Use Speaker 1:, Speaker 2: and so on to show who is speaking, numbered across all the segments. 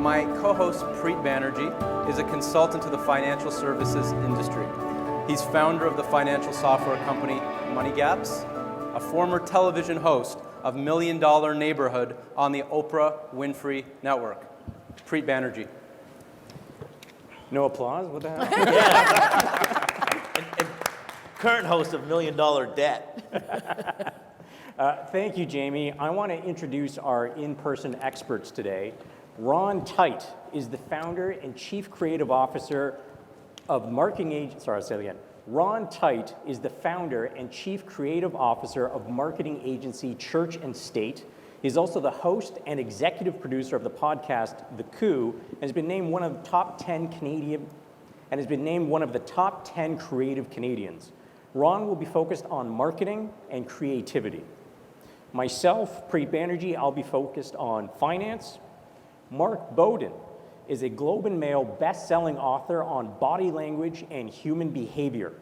Speaker 1: My co-host, Preet Banerjee, is a consultant to the financial services industry. He's founder of the financial software company Money Gaps, a former television host of Million Dollar Neighborhood on the Oprah Winfrey Network. Preet Banerjee.
Speaker 2: No applause? What the hell?
Speaker 3: and current host of Million Dollar Debt.
Speaker 2: Thank you, Jamie. I want to introduce our in-person experts today. Ron Tite is the founder and chief creative officer of marketing agency. Sorry, I'll say it again. Ron Tite is the founder and chief creative officer of marketing agency Church and State. He's also the host and executive producer of the podcast The Coup, and has been named one of the top 10 creative Canadians. Ron will be focused on marketing and creativity. Myself, Preet Banerjee, I'll be focused on finance. Mark Bowden is a Globe and Mail best-selling author on body language and human behavior.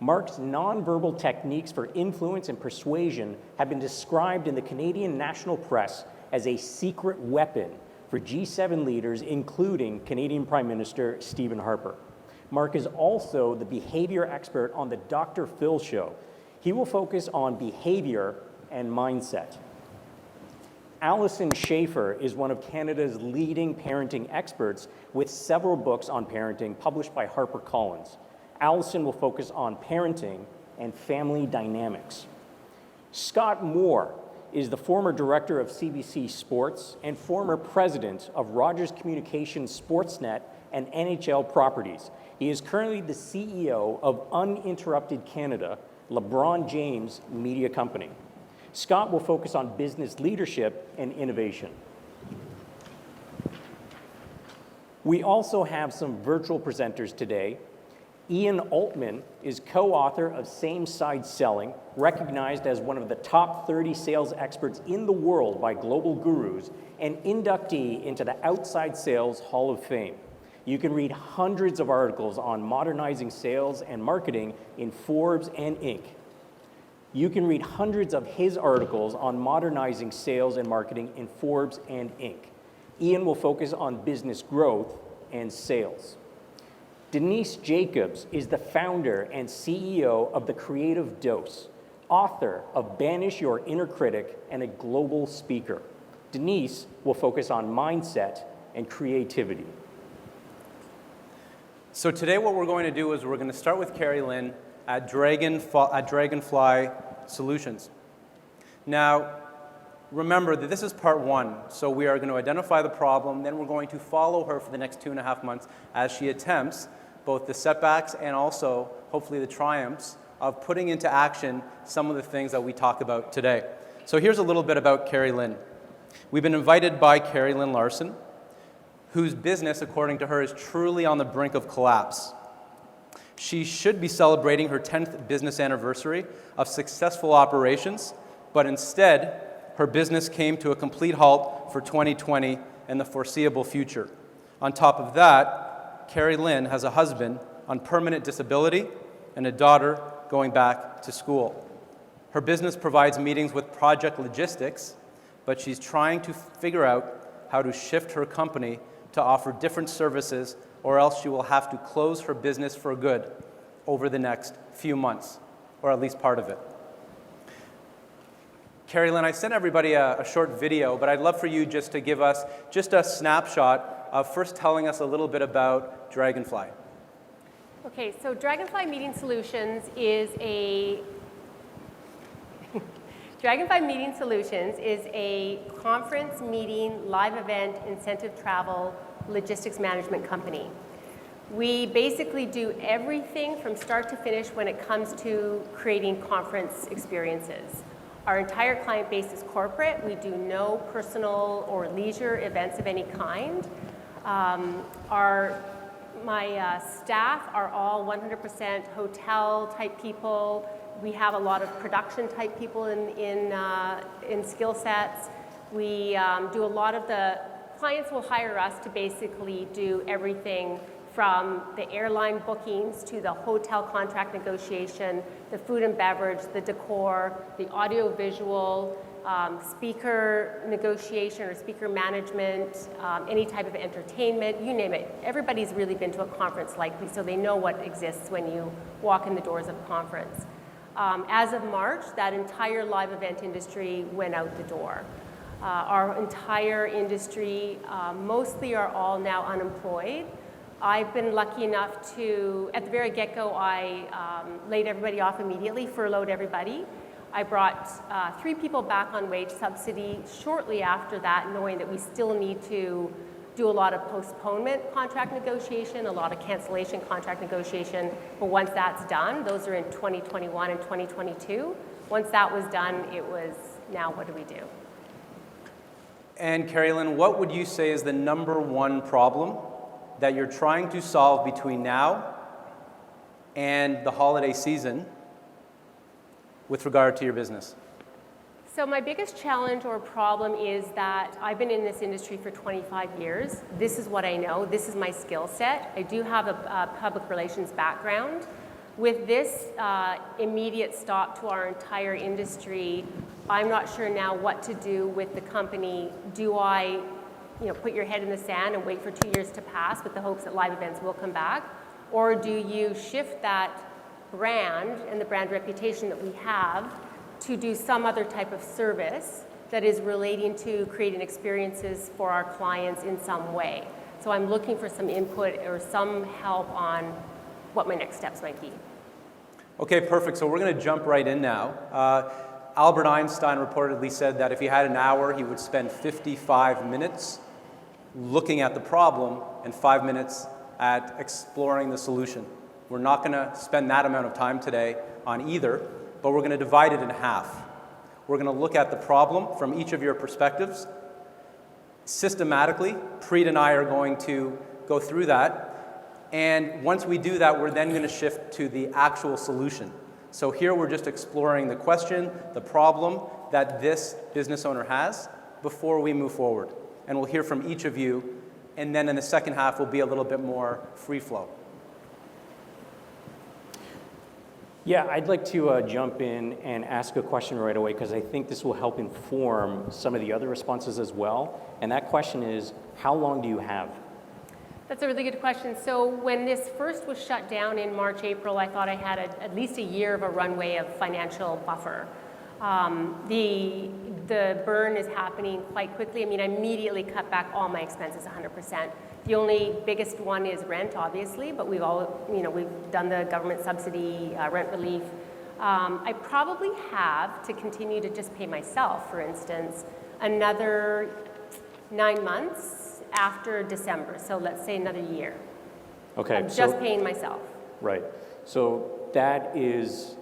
Speaker 2: Mark's nonverbal techniques for influence and persuasion have been described in the Canadian national press as a secret weapon for G7 leaders, including Canadian Prime Minister Stephen Harper. Mark is also the behavior expert on the Dr. Phil Show. He will focus on behavior and mindset. Alyson Schafer is one of Canada's leading parenting experts with several books on parenting published by HarperCollins. Alyson will focus on parenting and family dynamics. Scott Moore is the former director of CBC Sports and former president of Rogers Communications Sportsnet and NHL Properties. He is currently the CEO of Uninterrupted Canada, LeBron James media company. Scott will focus on business leadership and innovation. We also have some virtual presenters today. Ian Altman is co-author of Same Side Selling, recognized as one of the top 30 sales experts in the world by global gurus, and inductee into the Outside Sales Hall of Fame. You can read hundreds of articles on modernizing sales and marketing in Forbes and Inc. You can read hundreds of his articles on modernizing sales and marketing in Forbes and Inc. Ian will focus on business growth and sales. Denise Jacobs is the founder and CEO of The Creative Dose, author of Banish Your Inner Critic, and a global speaker. Denise will focus on mindset and creativity.
Speaker 1: So today what we're going to do is we're going to start with Kari Lynn at Dragonfly Solutions. Now, remember that this is part one, so we are going to identify the problem, then we're going to follow her for the next 2.5 months as she attempts both the setbacks and also, hopefully, the triumphs of putting into action some of the things that we talk about today. So here's a little bit about Kari Lynn. We've been invited by Kari Lynn Larsen, whose business, according to her, is truly on the brink of collapse. She should be celebrating her 10th business anniversary of successful operations, but instead, her business came to a complete halt for 2020 and the foreseeable future. On top of that, Kari Lynn has a husband on permanent disability and a daughter going back to school. Her business provides meetings with project logistics, but she's trying to figure out how to shift her company to offer different services, or else she will have to close her business for good over the next few months, or at least part of it. Kari Lynn, I sent everybody a short video, but I'd love for you just to give us just a snapshot of first telling us a little bit about Dragonfly.
Speaker 4: Okay, so Dragonfly Meeting Solutions is a conference, meeting, live event, incentive travel, logistics management company. We basically do everything from start to finish when it comes to creating conference experiences. Our entire client base is corporate. We do no personal or leisure events of any kind. My staff are all 100% hotel type people. We have a lot of production type people in skill sets. We do a lot of the clients will hire us to basically do everything from the airline bookings to the hotel contract negotiation, the food and beverage, the decor, the audio-visual, speaker negotiation or speaker management, any type of entertainment, you name it. Everybody's really been to a conference likely, so they know what exists when you walk in the doors of a conference. As of March, that entire live event industry went out the door. Our entire industry, mostly are all now unemployed. I've been lucky enough to, at the very get-go, I laid everybody off immediately, furloughed everybody. I brought 3 people back on wage subsidy shortly after that, knowing that we still need to do a lot of postponement contract negotiation, a lot of cancellation contract negotiation. But once that's done, those are in 2021 and 2022. Once that was done, it was, now what do we do?
Speaker 1: And Kari Lynn, what would you say is the number one problem that you're trying to solve between now and the holiday season with regard to your business?
Speaker 4: So my biggest challenge or problem is that I've been in this industry for 25 years. This is what I know. This is my skill set. I do have a public relations background. With this immediate stop to our entire industry, I'm not sure now what to do with the company. Do I put your head in the sand and wait for 2 years to pass with the hopes that live events will come back? Or do you shift that brand and the brand reputation that we have to do some other type of service that is relating to creating experiences for our clients in some way? So I'm looking for some input or some help on what my next steps might be.
Speaker 1: Okay, perfect. So we're going to jump right in now. Albert Einstein reportedly said that if he had an hour, he would spend 55 minutes looking at the problem and 5 minutes at exploring the solution. We're not going to spend that amount of time today on either, but we're going to divide it in half. We're going to look at the problem from each of your perspectives. Systematically, Preet and I are going to go through that. And once we do that, we're then going to shift to the actual solution. So here we're just exploring the question, the problem that this business owner has before we move forward. And we'll hear from each of you. And then in the second half, will be a little bit more free flow.
Speaker 2: Yeah, I'd like to jump in and ask a question right away because I think this will help inform some of the other responses as well. And that question is, how long do you have?
Speaker 4: That's a really good question. So when this first was shut down in March, April, I thought I had at least a year of a runway of financial buffer. The burn is happening quite quickly. I mean, I immediately cut back all my expenses 100%. The only biggest one is rent, obviously, but we've done the government subsidy, rent relief. I probably have to continue to just pay myself, for instance, another 9 months after December. So let's say another year.
Speaker 2: Okay.
Speaker 4: I'm just paying myself.
Speaker 2: Right. So that is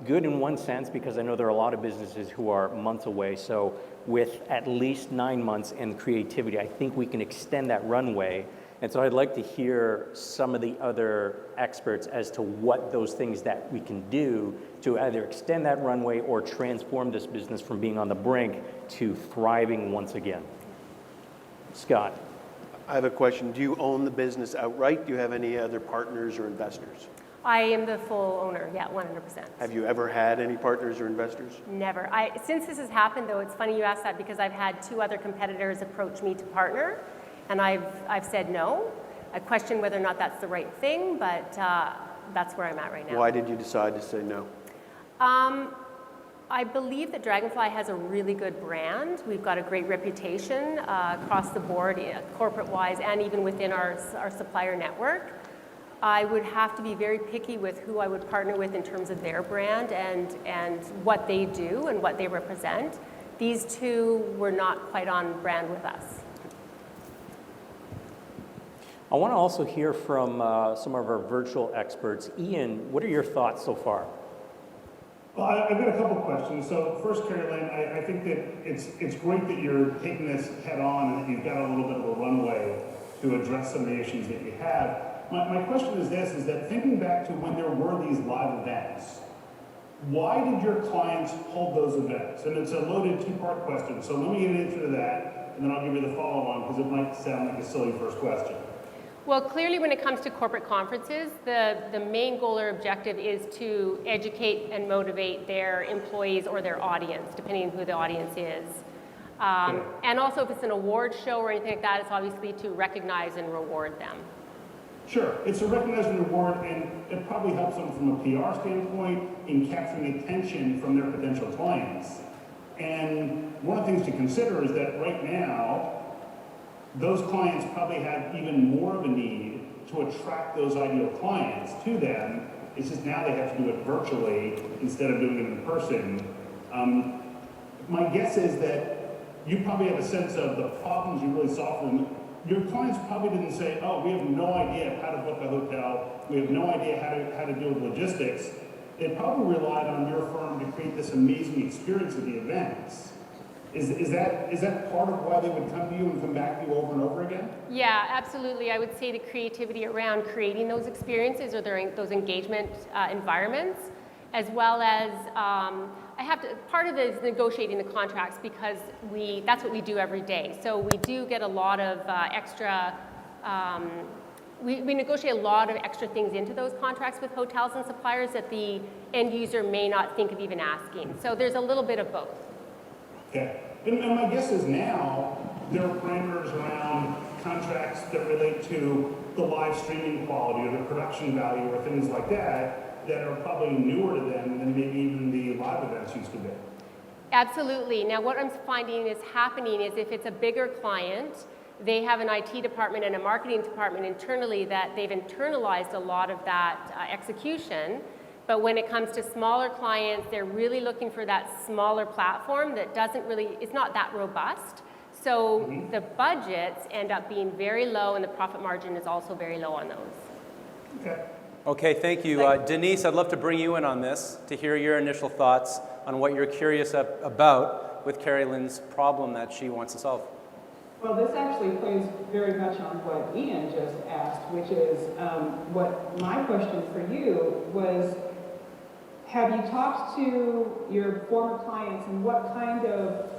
Speaker 2: good in one sense because I know there are a lot of businesses who are months away. So with at least 9 months and creativity, I think we can extend that runway. And so I'd like to hear some of the other experts as to what those things that we can do to either extend that runway or transform this business from being on the brink to thriving once again. Scott.
Speaker 5: I have a question. Do you own the business outright? Do you have any other partners or investors?
Speaker 4: I am the full owner, yeah, 100%.
Speaker 5: Have you ever had any partners or investors?
Speaker 4: Never. Since this has happened, though, it's funny you asked that because I've had 2 other competitors approach me to partner, and I've said no. I question whether or not that's the right thing, but that's where I'm at right now.
Speaker 5: Why did you decide to say no?
Speaker 4: I believe that Dragonfly has a really good brand. We've got a great reputation across the board, corporate-wise, and even within our supplier network. I would have to be very picky with who I would partner with in terms of their brand and what they do and what they represent. These 2 were not quite on brand with us.
Speaker 2: I want to also hear from some of our virtual experts. Ian, what are your thoughts so far?
Speaker 6: Well, I've got a couple questions. So first, Kari Lynn, I think that it's great that you're taking this head on and that you've got a little bit of a runway to address some of the issues that you have. My question is this, is that thinking back to when there were these live events, why did your clients hold those events? And it's a loaded 2-part question, so let me get an answer to that, and then I'll give you the follow-on, because it might sound like a silly first question.
Speaker 4: Well, clearly when it comes to corporate conferences, the main goal or objective is to educate and motivate their employees or their audience, depending on who the audience is. And also if it's an award show or anything like that, it's obviously to recognize and reward them.
Speaker 6: Sure, it's a recognize and reward, and it probably helps them from a PR standpoint in capturing attention from their potential clients. And one of the things to consider is that right now, those clients probably have even more of a need to attract those ideal clients to them. It's just now they have to do it virtually instead of doing it in person. My guess is that you probably have a sense of the problems you really solve for them. Your clients probably didn't say, oh, we have no idea how to book a hotel. We have no idea how to deal with logistics. They probably relied on your firm to create this amazing experience at the events. Is that part of why they would come to you and come back to you over and over again?
Speaker 4: Yeah, absolutely. I would say the creativity around creating those experiences or those engagement environments, as well as part of it is negotiating the contracts, because that's what we do every day. So we do get a lot of extra, we negotiate a lot of extra things into those contracts with hotels and suppliers that the end user may not think of even asking. So there's a little bit of both.
Speaker 6: Okay. And my guess is now there are parameters around contracts that relate to the live streaming quality or the production value or things like that are probably newer to them than maybe even the live events used to be.
Speaker 4: Absolutely. Now what I'm finding is happening is if it's a bigger client, they have an IT department and a marketing department internally that they've internalized a lot of that execution. But when it comes to smaller clients, they're really looking for that smaller platform that it's not that robust. So the budgets end up being very low and the profit margin is also very low on those.
Speaker 6: Okay.
Speaker 1: Okay, thank you. Denise, I'd love to bring you in on this to hear your initial thoughts on what you're curious about with Kari Lynn's problem that she wants to solve.
Speaker 7: Well, this actually plays very much on what Ian just asked, which is what my question for you was, have you talked to your former clients and what kind of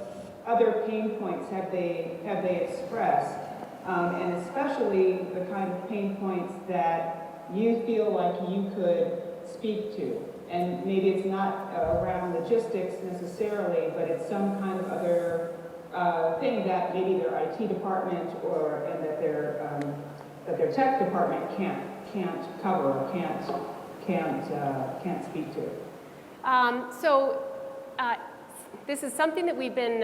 Speaker 7: other pain points have they expressed? And especially the kind of pain points that you feel like you could speak to. And maybe it's not around logistics necessarily, but it's some kind of other thing that maybe their IT department and that their tech department can't cover or can't speak to.
Speaker 4: This is something that we've been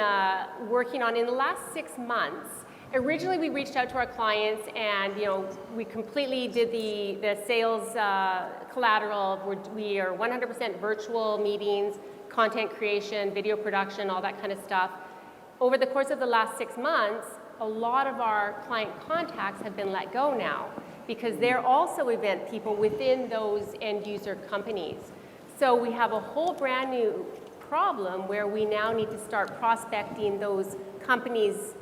Speaker 4: working on in the last 6 months. Originally, we reached out to our clients and, we completely did the sales collateral. We are 100% virtual meetings, content creation, video production, all that kind of stuff. Over the course of the last 6 months, a lot of our client contacts have been let go now because they're also event people within those end user companies. So we have a whole brand new problem where we now need to start prospecting those companies,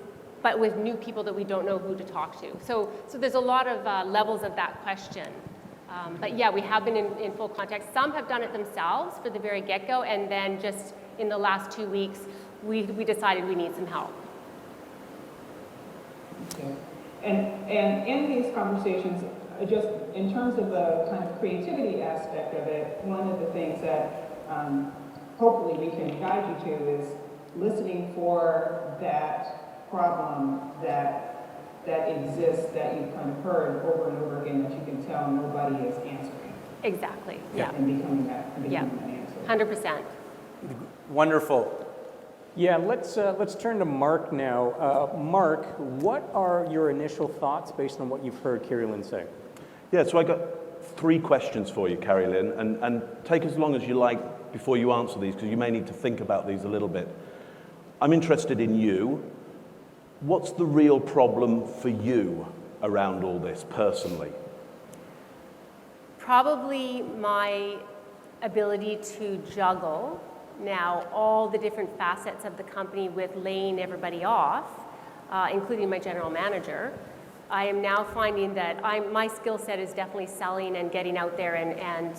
Speaker 4: but with new people that we don't know who to talk to. So there's a lot of levels of that question. But yeah, we have been in full contact. Some have done it themselves for the very get-go, and then just in the last 2 weeks, we decided we need some help.
Speaker 7: Okay. And in these conversations, just in terms of the kind of creativity aspect of it, one of the things that hopefully we can guide you to is listening for that problem that exists, that you've kind of heard over and over again, that you can tell nobody is answering.
Speaker 4: Exactly, yeah.
Speaker 7: And becoming that answer.
Speaker 4: 100%.
Speaker 1: Wonderful.
Speaker 2: Yeah, let's turn to Mark now. Mark, what are your initial thoughts based on what you've heard Kari Lynn say?
Speaker 8: Yeah, so I got 3 questions for you, Kari Lynn, and take as long as you like before you answer these, because you may need to think about these a little bit. I'm interested in you. What's the real problem for you around all this, personally?
Speaker 4: Probably my ability to juggle now all the different facets of the company with laying everybody off, including my general manager. I am now finding that my skill set is definitely selling and getting out there and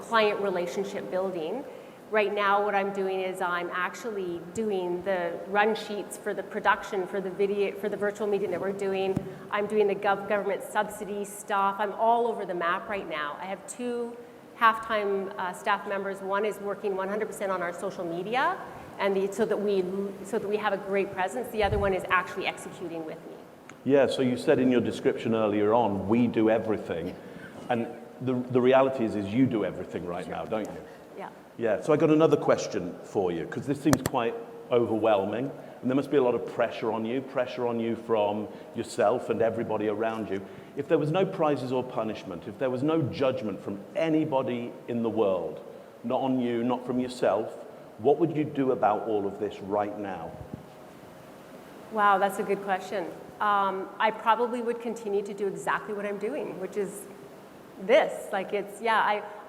Speaker 4: client relationship building. Right now, what I'm doing is I'm actually doing the run sheets for the production, for the video, for the virtual meeting that we're doing. I'm doing the government subsidy stuff. I'm all over the map right now. I have 2 half-time staff members. One is working 100% on our social media, and so that we have a great presence. The other one is actually executing with me.
Speaker 8: Yeah, so you said in your description earlier on, we do everything. And the reality is you do everything right now, don't you?
Speaker 4: Yeah.
Speaker 8: Yeah, so I got another question for you, because this seems quite overwhelming, and there must be a lot of pressure on you from yourself and everybody around you. If there was no prizes or punishment, if there was no judgment from anybody in the world, not on you, not from yourself, what would you do about all of this right now?
Speaker 4: Wow, that's a good question. I probably would continue to do exactly what I'm doing, which is this. Like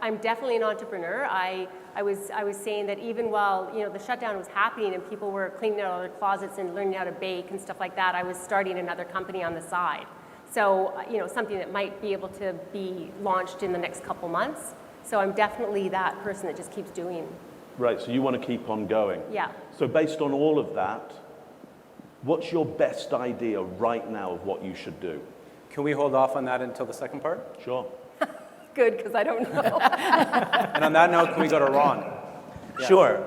Speaker 4: I'm definitely an entrepreneur. I was saying that even while the shutdown was happening and people were cleaning out all their closets and learning how to bake and stuff like that, I was starting another company on the side. So something that might be able to be launched in the next couple months. So I'm definitely that person that just keeps doing.
Speaker 8: Right, so you want to keep on going.
Speaker 4: Yeah.
Speaker 8: So based on all of that, what's your best idea right now of what you should do?
Speaker 1: Can we hold off on that until the second part?
Speaker 8: Sure.
Speaker 4: Good, because I don't know.
Speaker 1: And on that note, can we go to Ron? Yeah.
Speaker 3: Sure.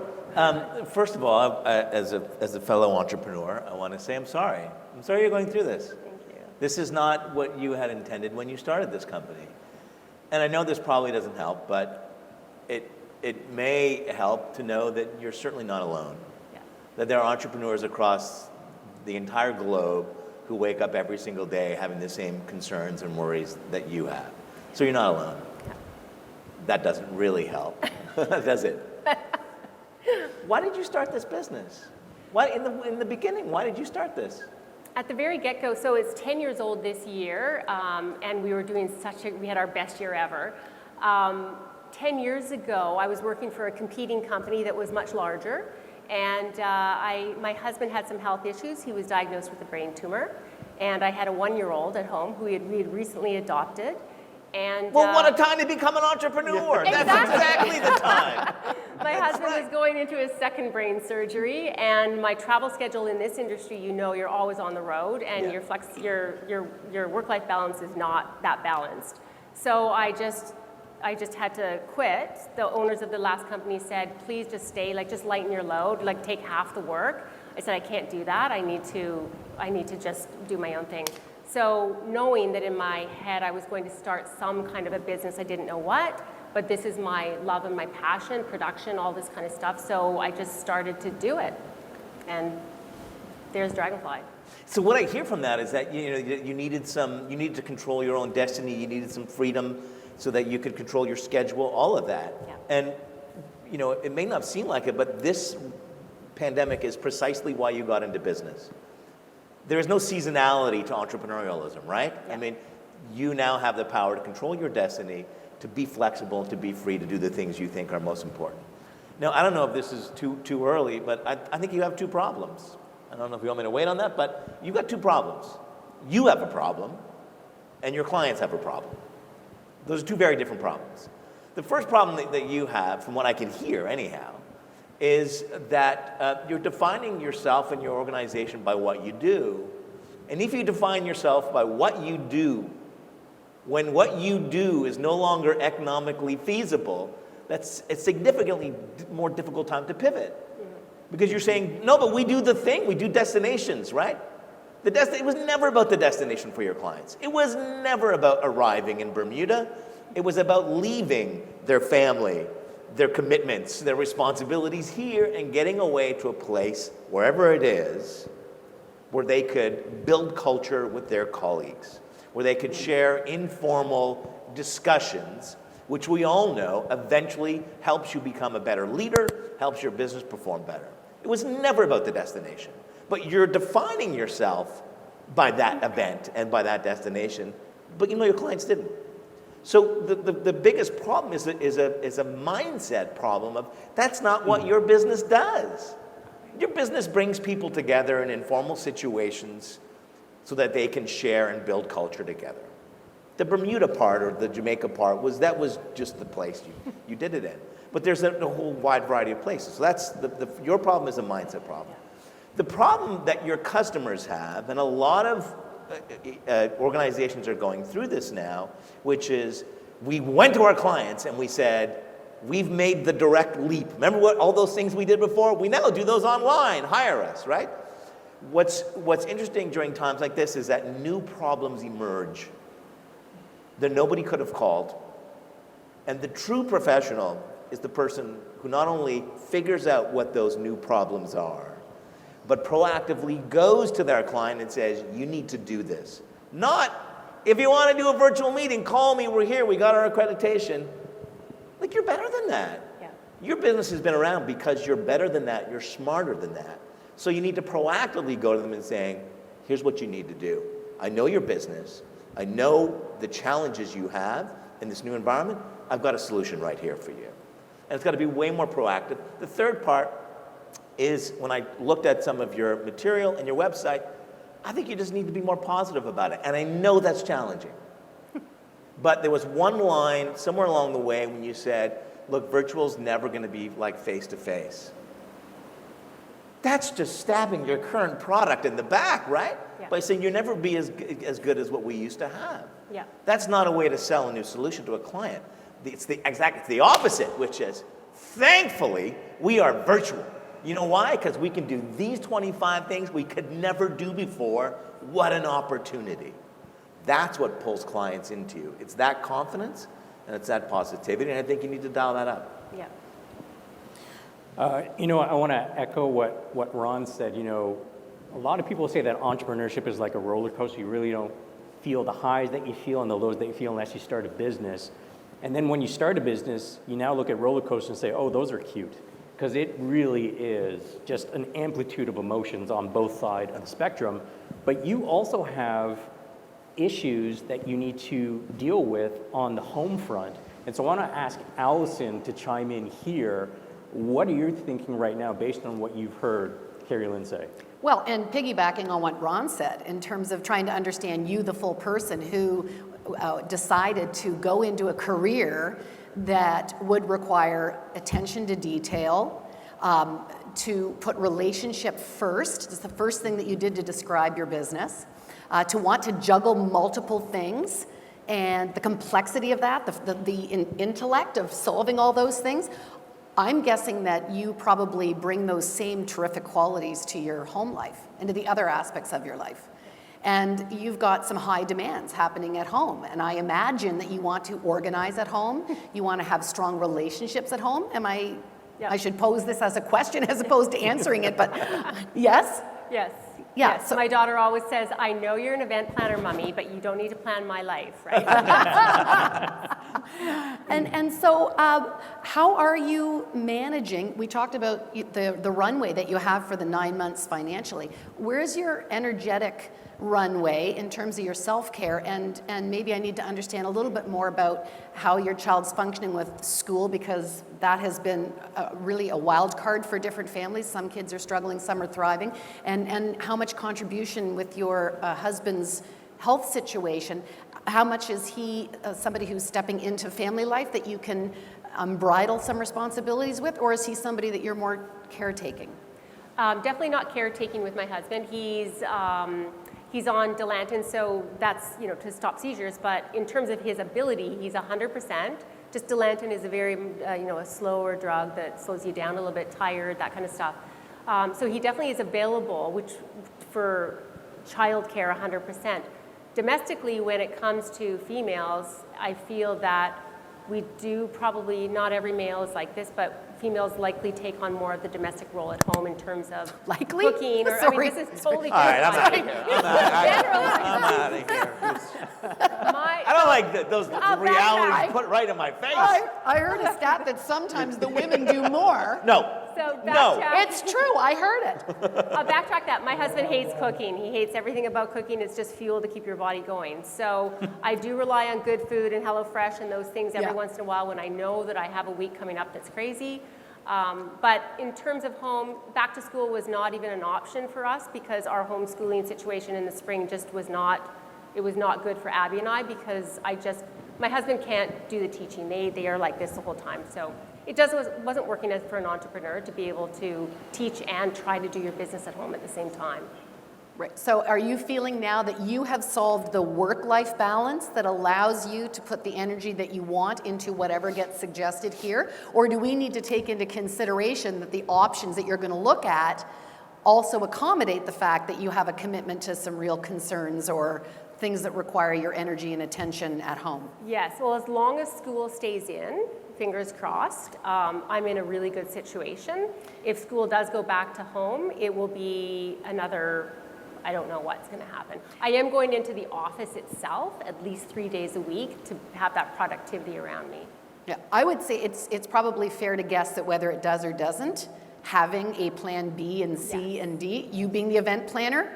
Speaker 3: First of all, as a fellow entrepreneur, I want to say I'm sorry. I'm sorry you're going through this.
Speaker 4: Thank you.
Speaker 3: This is not what you had intended when you started this company. And I know this probably doesn't help, but it may help to know that you're certainly not alone.
Speaker 4: Yeah.
Speaker 3: That there are entrepreneurs across the entire globe who wake up every single day having the same concerns and worries that you have. So you're not alone.
Speaker 4: Yeah.
Speaker 3: That doesn't really help, does it? Why did you start this business? Why, in the beginning, why did you start this?
Speaker 4: At the very get-go, so it's 10 years old this year, and we were doing we had our best year ever. 10 years ago, I was working for a competing company that was much larger, and my husband had some health issues. He was diagnosed with a brain tumor, and I had a 1-year-old at home who we had recently adopted. And,
Speaker 3: well, what a time to become an entrepreneur.
Speaker 4: Exactly.
Speaker 3: That's exactly the time.
Speaker 4: My husband was going into his second brain surgery, and my travel schedule in this industry, you're always on the road, and your work-life balance is not that balanced. So I just had to quit. The owners of the last company said, please just stay, just lighten your load, take half the work. I said, I can't do that. I need to just do my own thing. So knowing that in my head I was going to start some kind of a business, I didn't know what, but this is my love and my passion, production, all this kind of stuff. So I just started to do it. And there's Dragonfly.
Speaker 3: So what I hear from that is that you needed to control your own destiny, you needed some freedom so that you could control your schedule, all of that.
Speaker 4: Yeah.
Speaker 3: And it may not seem like it, but this pandemic is precisely why you got into business. There is no seasonality to entrepreneurialism, right?
Speaker 4: Yeah.
Speaker 3: I mean, you now have the power to control your destiny, to be flexible, to be free to do the things you think are most important. Now, I don't know if this is too early, but I think you have 2 problems. I don't know if you want me to wait on that, but you've got 2 problems. You have a problem, and your clients have a problem. Those are 2 very different problems. The first problem that you have, from what I can hear anyhow, is that you're defining yourself and your organization by what you do. And if you define yourself by what you do, when what you do is no longer economically feasible, that's a significantly more difficult time to pivot. Because you're saying, no, but we do the thing, we do destinations, right? It was never about the destination for your clients. It was never about arriving in Bermuda. It was about leaving their family, their commitments, their responsibilities here, and getting away to a place, wherever it is, where they could build culture with their colleagues, where they could share informal discussions, which we all know eventually helps you become a better leader, helps your business perform better. It was never about the destination, but you're defining yourself by that event and by that destination, but your clients didn't. So the biggest problem is a mindset problem of that's not what your business does. Your business brings people together in informal situations so that they can share and build culture together. The Bermuda part or the Jamaica part was just the place you did it in. But there's a whole wide variety of places. So that's your problem is a mindset problem. The problem that your customers have, and a lot of organizations are going through this now, which is we went to our clients and we said, we've made the direct leap. Remember what all those things we did before? We now do those online. Hire us, right? What's interesting during times like this is that new problems emerge that nobody could have called. And the true professional is the person who not only figures out what those new problems are, but proactively goes to their client and says, you need to do this. Not, if you want to do a virtual meeting, call me, we're here, we got our accreditation. Like, you're better than that.
Speaker 4: Yeah.
Speaker 3: Your business has been around because you're better than that, you're smarter than that. So you need to proactively go to them and saying, here's what you need to do. I know your business. I know the challenges you have in this new environment. I've got a solution right here for you. And it's got to be way more proactive. The third part is when I looked at some of your material and your website, I think you just need to be more positive about it. And I know that's challenging. But there was one line somewhere along the way when you said, look, virtual's never going to be like face-to-face. That's just stabbing your current product in the back, right?
Speaker 4: Yeah.
Speaker 3: By saying you'll never be as good as what we used to have.
Speaker 4: Yeah.
Speaker 3: That's not a way to sell a new solution to a client. It's the opposite, which is, thankfully, we are virtual. You know why? Because we can do these 25 things we could never do before. What an opportunity. That's what pulls clients into you. It's that confidence and it's that positivity, and I think you need to dial that up.
Speaker 4: Yeah.
Speaker 2: I want to echo what Ron said. A lot of people say that entrepreneurship is like a roller coaster. You really don't feel the highs that you feel and the lows that you feel unless you start a business. And then when you start a business, you now look at roller coasters and say, oh, those are cute. Because it really is just an amplitude of emotions on both sides of the spectrum. But you also have issues that you need to deal with on the home front. And so I want to ask Alyson to chime in here. What are you thinking right now based on what you've heard Kari Lynn say?
Speaker 9: Well, and piggybacking on what Ron said in terms of trying to understand you, the full person who decided to go into a career that would require attention to detail, to put relationship first. It's the first thing that you did to describe your business. To want to juggle multiple things and the complexity of that, the intellect of solving all those things. I'm guessing that you probably bring those same terrific qualities to your home life and to the other aspects of your life. And you've got some high demands happening at home. And I imagine that you want to organize at home. You want to have strong relationships at home. I should pose this as a question as opposed to answering it, but yes?
Speaker 4: Yes.
Speaker 9: Yeah,
Speaker 4: Yes.
Speaker 9: so-
Speaker 4: My daughter always says, I know you're an event planner, Mommy, but you don't need to plan my life, right?
Speaker 9: And so how are you managing, we talked about the runway that you have for the 9 months financially. Where's your energetic runway in terms of your self-care? And maybe I need to understand a little bit more about how your child's functioning with school, because that has been really a wild card for different families. Some kids are struggling, some are thriving. And how much contribution with your husband's health situation, how much is he somebody who's stepping into family life that you can bridle some responsibilities with, or is he somebody that you're more caretaking?
Speaker 4: Definitely not caretaking with my husband. He's on Dilantin, so that's, to stop seizures, but in terms of his ability, he's 100%. Just Dilantin is a very, a slower drug that slows you down a little bit, tired, that kind of stuff. So he definitely is available, which for childcare, 100%. Domestically, when it comes to females, I feel that we do probably, not every male is like this, but females likely take on more of the domestic role at home in terms of
Speaker 9: Likely?
Speaker 4: cooking. Or,
Speaker 9: Sorry.
Speaker 4: this is totally
Speaker 3: All right, I'm out of
Speaker 4: generalizing.
Speaker 3: here. I'm out of here. I don't like those realities put right in my face.
Speaker 9: I heard a stat that sometimes the women do more.
Speaker 3: No.
Speaker 4: So
Speaker 3: No.
Speaker 9: It's true, I heard it.
Speaker 4: I'll backtrack that. My husband hates cooking. He hates everything about cooking. It's just fuel to keep your body going. So I do rely on good food and HelloFresh and those things every once in a while when I know that I have a week coming up that's crazy. But in terms of home, back to school was not even an option for us because our homeschooling situation in the spring just was not, it was not good for Abby and I because my husband can't do the teaching. They are like this the whole time. So wasn't working for an entrepreneur to be able to teach and try to do your business at home at the same time.
Speaker 9: Right. So are you feeling now that you have solved the work-life balance that allows you to put the energy that you want into whatever gets suggested here? Or do we need to take into consideration that the options that you're going to look at also accommodate the fact that you have a commitment to some real concerns or things that require your energy and attention at home?
Speaker 4: Yes, well, as long as school stays in, fingers crossed, I'm in a really good situation. If school does go back to home, it will be another, I don't know what's going to happen. I am going into the office itself at least 3 days a week to have that productivity around me.
Speaker 9: Yeah, I would say it's probably fair to guess that whether it does or doesn't, having a plan B and C and D, you being the event planner,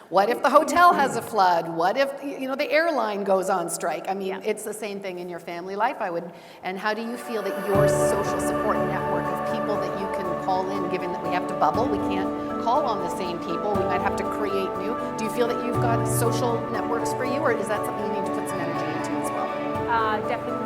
Speaker 9: what if the hotel has a flood? What if the airline goes on strike? I mean, it's the same thing in your family life, I would. And how do you feel that your social support network of people that you can call in, given that we have to bubble, we can't call on the same people, we might have to create new. Do you feel that you've got social networks for you, or is that something you need to put some energy into as well?
Speaker 4: Definitely